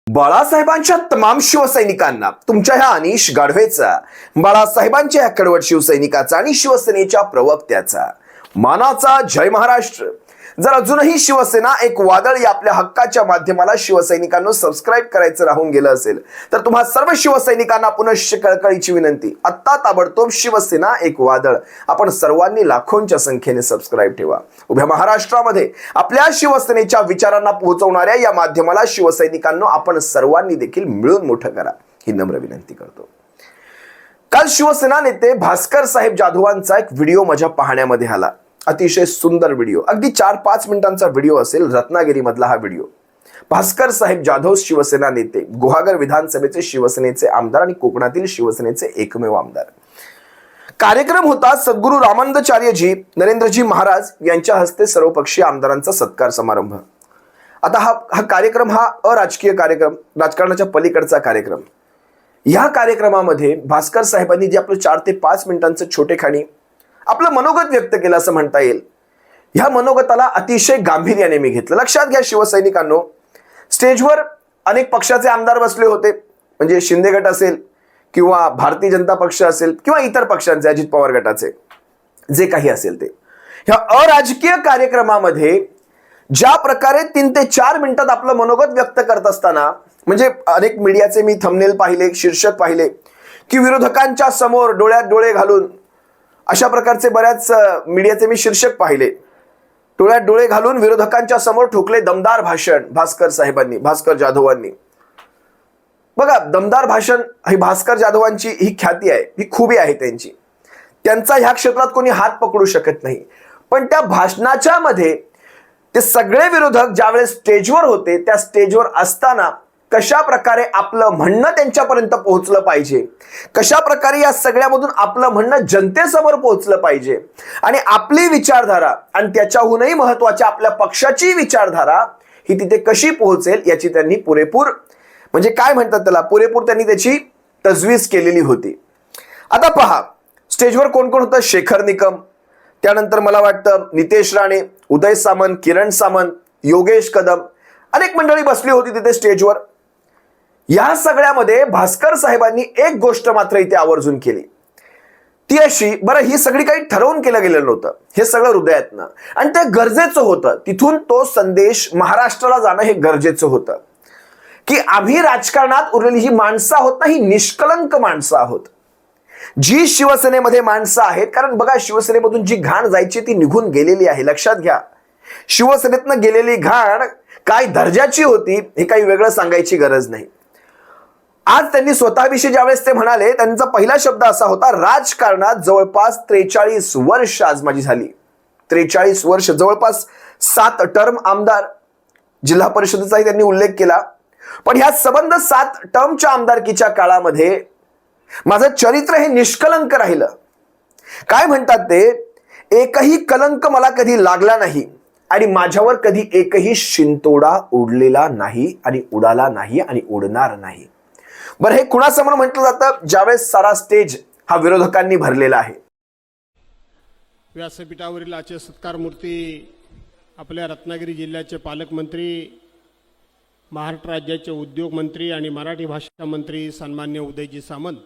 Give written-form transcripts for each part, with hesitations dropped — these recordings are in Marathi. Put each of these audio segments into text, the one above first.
बाळासाहेबांच्या तमाम शिवसैनिकांना तुमच्या ह्या अनिश गाढवेचा, बाळासाहेबांच्या ह्या कडवट शिवसैनिकाचा आणि शिवसेनेच्या प्रवक्त्याचा मानाचा जय महाराष्ट्र। जर अजूनही शिवसेना एक वादळ या आपल्या हक्काच्या माध्यमाला शिवसैनिकांना सबस्क्राइब करायचं राहून गेलं असेल तर तुम्हा सर्व शिवसैनिकांना पुनश्च कळकळीची विनंती, आत्ता ताबडतोब शिवसेना एक वादळ आपण सर्वांनी लाखोंच्या संख्येने सबस्क्राइब ठेवा। उभ्या महाराष्ट्रामध्ये आपल्या शिवसेनेच्या विचारांना पोहोचवणाऱ्या या माध्यमाला शिवसैनिकांना आपण सर्वांनी देखील मिळून मोठं करा ही नम्र विनंती करतो। काल शिवसेना नेते भास्कर साहेब जाधवांचा एक व्हिडिओ माझ्या पाहण्यामध्ये आला। अतिशय सुंदर व्हिडिओ, अगदी 4-5 मिनिटांचा व्हिडिओ असेल। रत्नागिरी मधला हा व्हिडिओ। भास्कर साहेब जाधव शिवसेना नेते, गुहागर विधानसभेचे शिवसेनेचे आमदार आणि कोकणातील शिवसेनेचे एकमेव आमदार। कार्यक्रम होता सद्गुरू रामानंदाचार्यजी नरेंद्रजी महाराज यांच्या हस्ते सर्वपक्षीय आमदारांचा सत्कार समारंभ। आता हा कार्यक्रम हा अराजकीय कार्यक्रम, राजकारणाच्या पलीकडचा कार्यक्रम। या कार्यक्रमामध्ये भास्कर साहेबांनी जे आपलं 4 ते 5 मिनिटांचं छोटेखानी आपलं मनोगत व्यक्त केलं असं म्हणता येईल। ह्या मनोगताला अतिशय गांभीर्याने मी घेतलं। लक्षात घ्या शिवसैनिकांनो, स्टेजवर अनेक पक्षाचे आमदार बसले होते, म्हणजे शिंदे गट असेल किंवा भारतीय जनता पक्ष असेल किंवा इतर पक्षांचे, अजित पवार गटाचे, जे काही असेल ते। ह्या अराजकीय कार्यक्रमामध्ये ज्या प्रकारे 3 ते 4 मिनिटात आपलं मनोगत व्यक्त करत असताना, म्हणजे अनेक मीडियाचे मी थंबनेल पाहिले, शीर्षक पाहिले की विरोधकांच्या समोर डोळ्यात डोळे घालून, अशा प्रकारचे बऱ्याच मीडियाचे मी शीर्षक पाहिले। डोळ्यात डोळे घालून विरोधकांच्या समोर ठोकले दमदार भाषण भास्कर साहेबांनी, भास्कर जाधवांनी। बघा, दमदार भाषण ही भास्कर जाधवांची ही ख्याती आहे, ही खूबी आहे त्यांची। त्यांचा ह्या क्षेत्रात कोणी हात पकडू शकत नाही। पण त्या भाषणाच्या मध्ये ते सगळे विरोधक ज्यावेळेस स्टेजवर होते, त्या स्टेजवर असताना कशा प्रकारे आपलं म्हणणं त्यांच्यापर्यंत पोहोचलं पाहिजे, कशा प्रकारे या सगळ्यामधून आपलं म्हणणं जनतेसमोर पोहोचलं पाहिजे आणि आपली विचारधारा आणि त्याच्याहूनही महत्त्वाची आपल्या पक्षाची विचारधारा ही तिथे कशी पोहोचेल याची त्यांनी पुरेपूर, म्हणजे काय म्हणतात त्याला, पुरेपूर त्यांनी त्याची तजवीज केलेली होती। आता पहा, स्टेजवर कोण कोण होतं? शेखर निकम, त्यानंतर मला वाटतं नितेश राणे, उदय सामंत, किरण सामंत, योगेश कदम, अनेक मंडळी बसली होती तिथे स्टेजवर। या सगळ्यामध्ये भास्कर साहेबांनी एक गोष्ट मात्र इथे आवर्जून केली, ती अशी, बरं ही सगळी काही ठरवून केलं गेलेलं नव्हतं, हे सगळं हृदयातनं, आणि ते गरजेचं होतं। तिथून तो संदेश महाराष्ट्राला जाणं हे गरजेचं होतं की आम्ही राजकारणात उरलेली ही माणसं आहोत ना, ही निष्कलंक माणसं आहोत, जी शिवसेनेमध्ये माणसं आहेत। कारण बघा, शिवसेनेमधून जी घाण जायची ती निघून गेलेली आहे। लक्षात घ्या, शिवसेनेतनं गेलेली घाण काय दर्जाची होती हे काही वेगळं सांगायची गरज नाही। आज त्यांनी स्वतःविषयी ज्यावेळेस ते म्हणाले, त्यांचा पहिला शब्द असा होता, राजकारणात जवळपास 43 वर्ष आज माझी झाली। 43 वर्ष, जवळपास 7 टर्म आमदार, जिल्हा परिषदेचाही त्यांनी उल्लेख केला। पण ह्या संबंध 7 टर्मच्या आमदारकीच्या काळामध्ये माझं चरित्र हे निष्कलंक राहिलं। काय म्हणतात ते, एकही कलंक मला कधी लागला नाही आणि माझ्यावर कधी एकही शिंतोडा उडलेला नाही आणि उडाला नाही आणि उडणार नाही। बरं, हे कुणासमोर म्हटलं जातं? ज्यावेळेस सारा स्टेज हा विरोधकांनी भरलेला आहे। व्यासपीठावरील आजचे सत्कार मूर्ती आपल्या रत्नागिरी जिल्ह्याचे पालकमंत्री, महाराष्ट्र राज्याचे उद्योग मंत्री आणि मराठी भाषा मंत्री सन्मान्य उदयजी सामंत,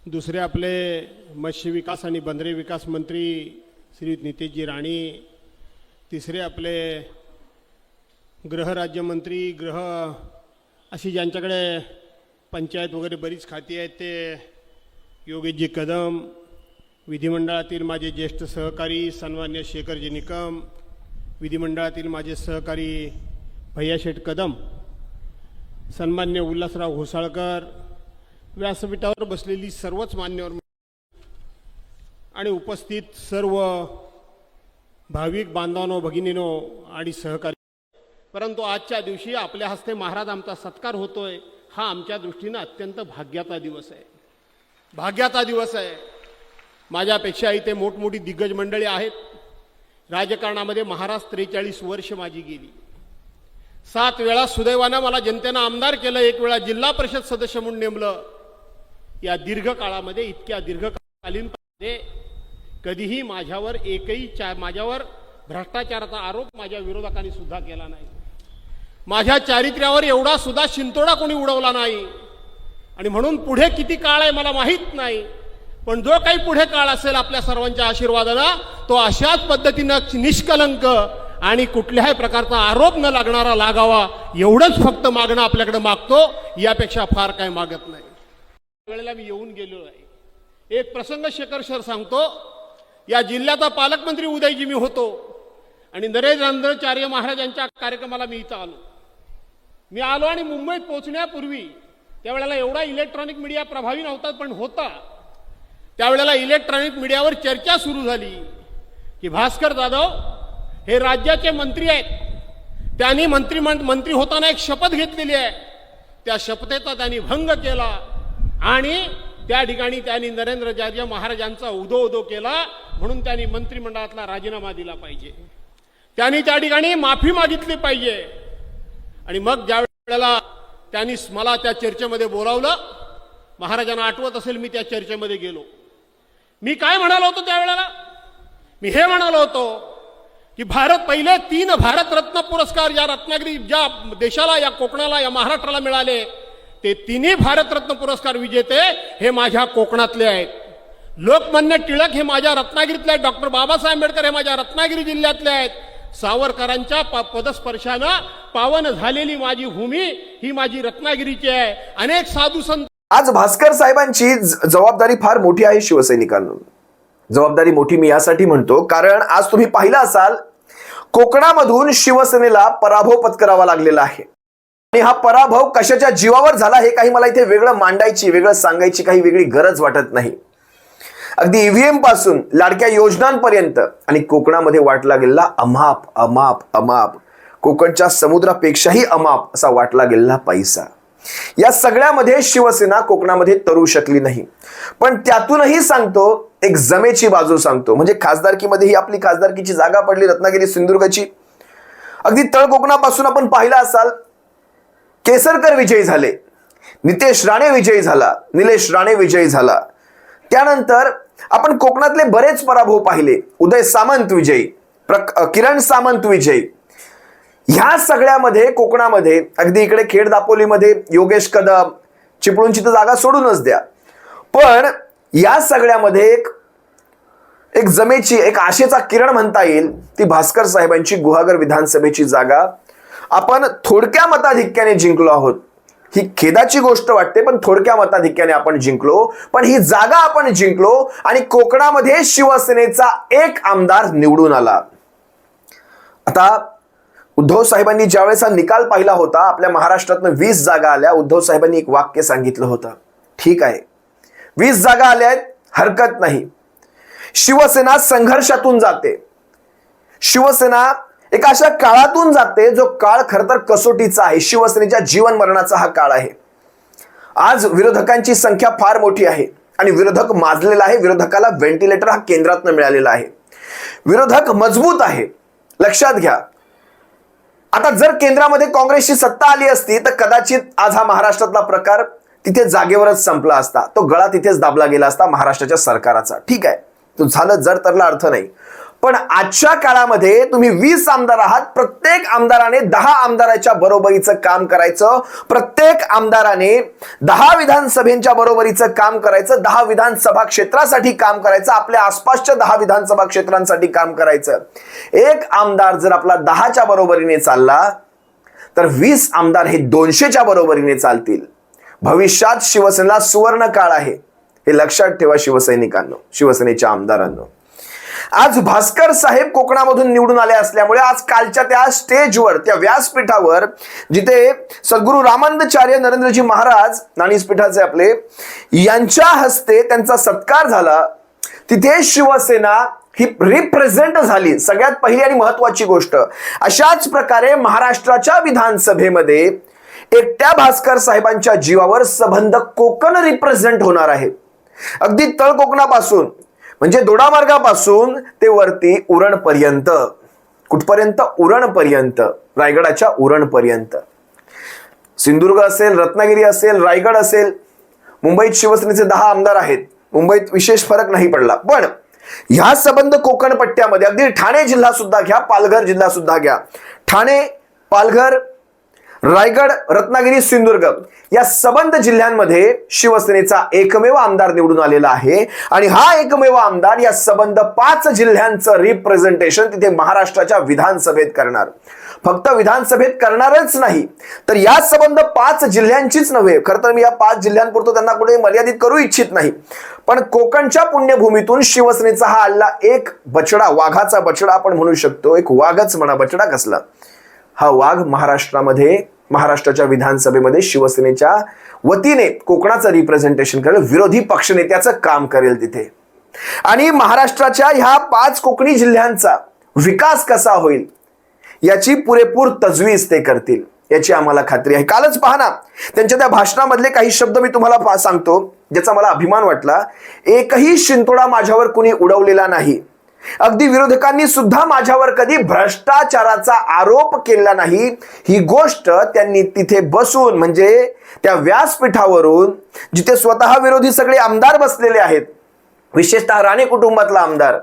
दुसरे आपले मत्स्य विकास आणि बंदरे विकास मंत्री श्री नितेशजी राणे, तिसरे आपले गृहराज्यमंत्री, अशी ज्यांच्याकडे पंचायत वगैरे बरीच खाती आहेत ते योगेशजी कदम, विधिमंडळातील माझे ज्येष्ठ सहकारी सन्मान्य शेखरजी निकम, विधिमंडळातील माझे सहकारी भैयाशेठ कदम, सन्मान्य उल्हासराव घोसाळकर, व्यासपीठावर बसलेली सर्वच मान्यवर आणि उपस्थित सर्व भाविक बांधवांनो, भगिनीनो आणि सहकारी, परंतु आजच्या दिवशी आपल्या हस्ते महाराज आमचा सत्कार होतोय, हा आमच्या दृष्टीनं अत्यंत भाग्याचा दिवस आहे, भाग्याचा दिवस आहे। माझ्यापेक्षा इथे मोठमोठी दिग्गज मंडळी आहेत। राजकारणामध्ये महाराज 43 वर्ष माझी गेली। 7 वेळा सुदैवानं मला जनतेनं आमदार केलं, 1 वेळा जिल्हा परिषद सदस्य म्हणून नेमलं। या दीर्घ काळामध्ये, इतक्या दीर्घकालीन काळामध्ये कधीही माझ्यावर भ्रष्टाचाराचा आरोप माझ्या विरोधकांनी सुद्धा केला नाही। माझ्या चारित्र्यावर एवढा सुद्धा शिंतोडा कोणी उडवला नाही. आणि म्हणून पुढे किती काळ आहे मला माहीत नाही, पण जो काही पुढे काळ असेल आपल्या सर्वांच्या आशीर्वादानं तो अशाच पद्धतीनं निष्कलंक आणि कुठल्याही प्रकारचा आरोप न लागणारा लागावा एवढंच फक्त मागणं आपल्याकडे मागतो, यापेक्षा फार काय मागत नाही. वेळेला मी येऊन गेलो आहे. एक प्रसंग शेखर सर सांगतो. या जिल्ह्याचा पालकमंत्री उदयजी मी होतो आणि नरेंद्राचार्य महाराजांच्या कार्यक्रमाला मी इथं आलो. मी आलो आणि मुंबईत पोहोचण्यापूर्वी त्यावेळेला एवढा इलेक्ट्रॉनिक मीडिया प्रभावी नव्हता, पण होता. त्यावेळेला इलेक्ट्रॉनिक मीडियावर चर्चा सुरू झाली की भास्कर जाधव हे राज्याचे मंत्री आहेत, त्यांनी मंत्री होताना एक शपथ घेतलेली आहे, त्या शपथेचा त्यांनी भंग केला आणि त्या ठिकाणी त्यांनी नरेंद्राचार्य महाराजांचा उदो केला, म्हणून त्यांनी मंत्रिमंडळातला राजीनामा दिला पाहिजे, त्यांनी त्या ठिकाणी माफी मागितली पाहिजे. आणि मग ज्या वेळेला त्यांनी मला त्या चर्चेमध्ये बोलावलं, महाराजांना आठवत असेल मी त्या चर्चेमध्ये गेलो. मी काय म्हणालो होतो त्यावेळेला? मी हे म्हणालो होतो की पहिले 3 भारतरत्न पुरस्कार या रत्नागिरी ज्या देशाला, या कोकणाला, या महाराष्ट्राला मिळाले, ते 3 भारतरत्न पुरस्कार विजेते हे माझ्या कोकणातले आहेत. लोकमान्य टिळक हे माझ्या रत्नागिरीतले आहेत, डॉक्टर बाबासाहेब आंबेडकर हे माझ्या रत्नागिरी जिल्ह्यातले आहेत. सावरकरांच्या पदस्पर्शानं पावन झालेली माझी भूमी ही माझी रत्नागिरीची आहे. अनेक साधू संत. आज भास्कर साहेबांची जबाबदारी फार मोठी आहे शिवसैनिकांना. जबाबदारी मोठी मी यासाठी म्हणतो कारण आज तुम्ही पाहिलं असाल कोकणामधून शिवसेनेला पराभव पत्करावा लागलेला आहे. आणि हा पराभव कशाच्या जीवावर झाला हे काही मला इथे वेगळं मांडायची, वेगळं सांगायची काही वेगळी गरज वाटत नाही. अगदी ईव्हीएम पासून लाडक्या योजनांपर्यंत आणि कोकणामध्ये वाटला गेलेला अमाप अमाप अमाप, कोकणच्या समुद्रापेक्षाही अमाप असा वाटला गेलेला पैसा, या सगळ्यामध्ये शिवसेना कोकणामध्ये तरू शकली नाही. पण त्यातूनही सांगतो एक जमेची बाजू सांगतो, म्हणजे खासदारकीमध्ये ही आपली खासदारकीची जागा पडली रत्नागिरी सिंधुदुर्गची. अगदी तळ कोकणापासून आपण पाहिलं असाल केसरकर विजयी झाले, नितेश राणे विजयी झाला, निलेश राणे विजयी झाला. त्यानंतर आपण कोकणातले बरेच पराभव पाहिले. उदय सामंत विजयी, किरण सामंत विजयी. ह्या सगळ्यामध्ये कोकणामध्ये अगदी इकडे खेड दापोलीमध्ये योगेश कदम, चिपळूणची तर जागा सोडूनच द्या, पण या सगळ्यामध्ये एक जमेची, एक आशेचा किरण म्हणता येईल ती भास्कर साहेबांची गुहागर विधानसभेची जागा आपण थोडक्या मताधिक्याने जिंकलो आहोत. ही खेदाची गोष्ट वाटते, पण थोडक्या मताधिक्याने आपण जिंकलो, पण ही जागा आपण जिंकलो आणि कोकणामध्ये शिवसेनेचा एक आमदार निवडून आला. आता उद्धव साहेबांनी ज्यावेळेस हा निकाल पाहिला होता, आपल्या महाराष्ट्रातनं 20 जागा आल्या, उद्धव साहेबांनी एक वाक्य सांगितलं होतं, ठीक आहे 20 जागा आल्या आहेत, हरकत नाही, शिवसेना संघर्षातून जाते, शिवसेना एक अशा काळातून जाते जो काळ खरं तर कसोटीचा आहे, शिवसेनेच्या जीवन मरणाचा हा काळ आहे. आज विरोधकांची संख्या फार मोठी आहे आणि विरोधक माजलेला आहे, विरोधकाला व्हेंटिलेटर हा केंद्रातनं मिळालेला आहे, विरोधक मजबूत आहे. लक्षात घ्या, आता जर केंद्रामध्ये काँग्रेसची सत्ता आली असती तर कदाचित आज हा महाराष्ट्रातला प्रकार तिथे जागेवरच संपला असता, तो गळा तिथेच दाबला गेला असता महाराष्ट्राच्या सरकाराचा. ठीक आहे, तो झालं जर तरला अर्थ नाही, पण आजच्या काळामध्ये तुम्ही 20 आमदार आहात, प्रत्येक आमदाराने 10 आमदाराच्या बरोबरीचं काम करायचं, प्रत्येक आमदाराने 10 विधानसभेच्या बरोबरीचं काम करायचं, 10 विधानसभा क्षेत्रासाठी काम करायचं, आपल्या आसपासच्या 10 विधानसभा क्षेत्रांसाठी काम करायचं. एक आमदार जर आपला 10च्या बरोबरीने चालला तर 20 आमदार हे 200च्या बरोबरीने चालतील. भविष्यात शिवसेनेला सुवर्ण काळ आहे, हे लक्षात ठेवा शिवसैनिकांनो, शिवसेनेच्या आमदारांनो. आज भास्कर साहेब कोकणामधून निवडून आले असल्यामुळे आज कालच्या त्या स्टेजवर, त्या व्यासपीठावर जिथे सद्गुरू रामानंदाचार्य नरेंद्रजी महाराज ज्ञानीपीठाचे आपले यांच्या हस्ते त्यांचा सत्कार झाला, तिथे शिवसेना ही रिप्रेझेंट झाली. सगळ्यात पहिली आणि महत्वाची गोष्ट, अशाच प्रकारे महाराष्ट्राच्या विधानसभेमध्ये एकट्या भास्कर साहेबांच्या जीवावर सबंध कोकण रिप्रेझेंट होणार आहे. अगदी तळ कोकणापासून म्हणजे दोडामार्गापासून ते वरती उरणपर्यंत, कुठपर्यंत? उरणपर्यंत, रायगडाच्या उरणपर्यंत. सिंधुदुर्ग असेल, रत्नागिरी असेल, रायगड असेल, मुंबईत शिवसेनेचे 10 आमदार आहेत, मुंबईत विशेष फरक नाही पडला, पण ह्या सबंध कोकण पट्ट्यामध्ये अगदी ठाणे जिल्हा सुद्धा घ्या, पालघर जिल्हा सुद्धा घ्या, ठाणे, पालघर रायगड, रत्नागिरी, सिंधुदुर्ग या सबंध जिल्ह्यांमध्ये शिवसेनेचा एकमेव आमदार निवडून आलेला आहे आणि हा एकमेव आमदार या सबंध 5 जिल्ह्यांचं रिप्रेझेंटेशन तिथे महाराष्ट्राच्या विधानसभेत करणार. फक्त विधानसभेत करणारच नाही तर या सबंध 5 जिल्ह्यांचीच नव्हे, खरं तर मी या 5 जिल्ह्यांपुरतं त्यांना कुठे मर्यादित करू इच्छित नाही, पण कोकणच्या पुण्यभूमीतून शिवसेनेचा हा आलेला एक बछडा, वाघाचा बछडा आपण म्हणू शकतो, एक वाघच म्हणा, बछडा कसला, हा वाघ महाराष्ट्रामध्ये, महाराष्ट्राच्या विधानसभेमध्ये शिवसेनेच्या वतीने कोकणाचं रिप्रेझेंटेशन करेल, विरोधी पक्षनेत्याचं काम करेल तिथे. आणि महाराष्ट्राच्या ह्या 5 कोकणी जिल्ह्यांचा विकास कसा होईल याची पुरेपूर तजवीज ते करतील, याची आम्हाला खात्री आहे. कालच पहा ना, त्यांच्या त्या भाषणामधले काही शब्द मी तुम्हाला सांगतो ज्याचा मला अभिमान वाटला. एकही शिंतोडा माझ्यावर कुणी उडवलेला नाही, अगदी विरोधकांनी सुद्धा माझ्यावर कधी भ्रष्टाचाराचा आरोप केला नाही. ही गोष्ट त्यांनी तिथे बसून, म्हणजे त्या व्यासपीठावरून जिथे स्वतः विरोधी सगळे आमदार बसलेले आहेत, विशेषतः राणे कुटुंबातला आमदार,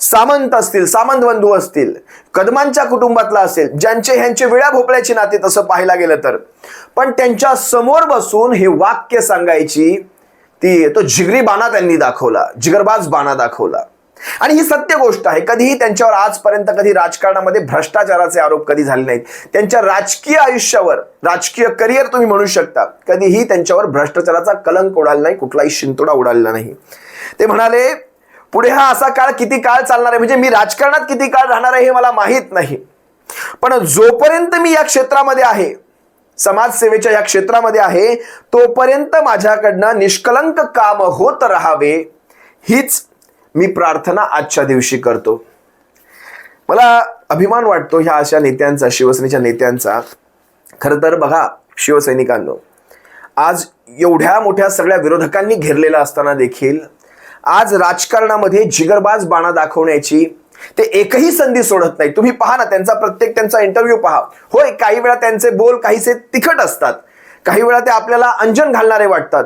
सामंत असतील, सामंत बंधू असतील, कदमांच्या कुटुंबातला असेल, ज्यांचे ह्यांचे विळा भोपळ्याची नाते तसं पाहायला गेलं तर, पण त्यांच्या समोर बसून हे वाक्य सांगायची तो जिगरी बाणा त्यांनी दाखवला, जिगरबाज बाणा दाखवला. आणि ही सत्य गोष्ट आहे. कधीही त्यांच्यावर आजपर्यंत कधी राजकारणामध्ये भ्रष्टाचाराचे आरोप कधी झाले नाहीत. त्यांच्या राजकीय आयुष्यावर, राजकीय करिअर तुम्ही म्हणू शकता, कधीही त्यांच्यावर भ्रष्टाचाराचा कलंक उडाला नाही, कुठलाही शिंतोडा उडालेला नाही. ते म्हणाले पुढे हा असा काळ किती काळ चालणार आहे, म्हणजे मी राजकारणात किती काळ राहणार आहे हे मला माहीत नाही, पण जोपर्यंत मी या क्षेत्रामध्ये आहे, समाजसेवेच्या या क्षेत्रामध्ये आहे, तोपर्यंत माझ्याकडनं निष्कलंक काम होत राहावे हीच मी प्रार्थना आजच्या दिवशी करतो. मला अभिमान वाटतो ह्या अशा नेत्यांचा, शिवसेनेच्या नेत्यांचा. खरं तर बघा शिवसैनिकांनो, आज एवढ्या मोठ्या सगळ्या विरोधकांनी घेरलेला असताना देखील आज राजकारणामध्ये जिगरबाज बाणा दाखवण्याची ते एकही संधी सोडत नाही. तुम्ही पहा ना, त्यांचा इंटरव्ह्यू पहा. होय, काही वेळा त्यांचे बोल काहीसे तिखट असतात, काही वेळा ते आपल्याला अंजन घालणारे वाटतात,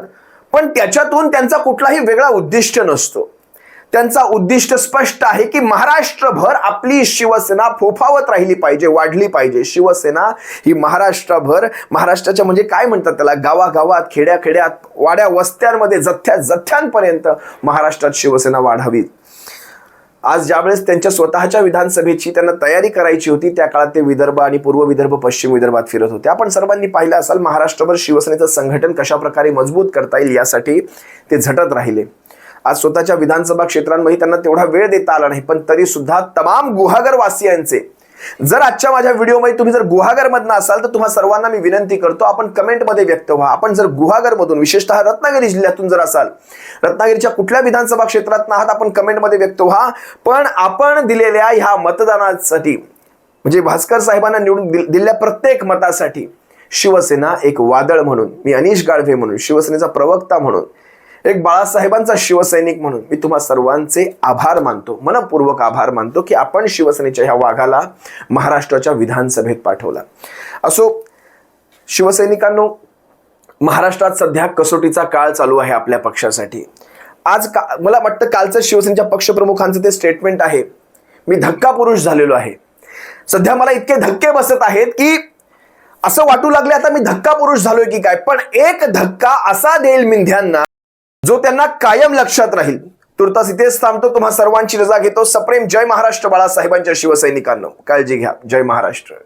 पण त्याच्यातून त्यांचा कुठलाही वेगळा उद्दिष्ट नसतो. त्यांचा उद्दिष्ट स्पष्ट आहे की महाराष्ट्रभर आपली शिवसेना फोफावत राहिली पाहिजे, वाढली पाहिजे. शिवसेना ही महाराष्ट्रभर, महाराष्ट्राच्या म्हणजे काय म्हणतात त्याला, गावागावात, खेड्याखेड्यात, वाड्या वस्त्यांमध्ये, जथ्थ्यांपर्यंत महाराष्ट्रात शिवसेना वाढावी. आज ज्यावेळेस त्यांच्या स्वतःच्या विधानसभेची त्यांना तयारी करायची होती, त्या काळात ते विदर्भ आणि पूर्व विदर्भ, पश्चिम विदर्भात फिरत होते. आपण सर्वांनी पाहिलं असाल, महाराष्ट्रभर शिवसेनेचं संघटन कशा प्रकारे मजबूत करता येईल यासाठी ते झटत राहिले. आज स्वतःच्या विधानसभा क्षेत्रांमध्ये त्यांना तेवढा वेळ देता आला नाही, पण तरी सुद्धा तमाम गुहागर वासियांचे, जर आजच्या माझ्या व्हिडिओमध्ये तुम्ही जर गुहागर मधनं असाल तर तुम्हा सर्वांना मी विनंती करतो, आपण कमेंटमध्ये व्यक्त व्हा. आपण जर गुहागर मधून, विशेषतः रत्नागिरी जिल्ह्यातून जर असाल, रत्नागिरीच्या कुठल्या विधानसभा क्षेत्रात आहात, आपण कमेंटमध्ये व्यक्त व्हा. पण आपण दिलेल्या ह्या मतदानासाठी, म्हणजे भास्कर साहेबांना निवडून दिलेल्या प्रत्येक मतासाठी शिवसेना एक वादळ म्हणून, मी अनिश गाढवे म्हणून, शिवसेनेचा प्रवक्ता म्हणून, एक बाळासाहेबांचा शिवसैनिक म्हणून मी तुम्हा सर्वांचे आभार मानतो, मनपूर्वक आभार मानतो की आपण शिवसेनेच्या ह्या वाघाला महाराष्ट्राच्या विधानसभेत पाठवला. असो शिवसैनिकांनो, महाराष्ट्रात सध्या कसोटीचा काळ चालू आहे आपल्या पक्षासाठी. आज मला वाटतं कालचं शिवसेनेच्या पक्षप्रमुखांचं ते स्टेटमेंट आहे, मी धक्का पुरुष झालेलो आहे. सध्या मला इतके धक्के बसत आहेत की असं वाटू लागले आता मी धक्का पुरुष झालोय की काय. पण एक धक्का असा देईल मिंध्यांना जो त्यांना कायम लक्षात राहील. तुर्तास इथेच थांबतो, तुम्हा सर्वांची रजा घेतो. सप्रेम जय महाराष्ट्र बाळासाहेबांच्या शिवसैनिकांनो. काळजी घ्या. जय महाराष्ट्र.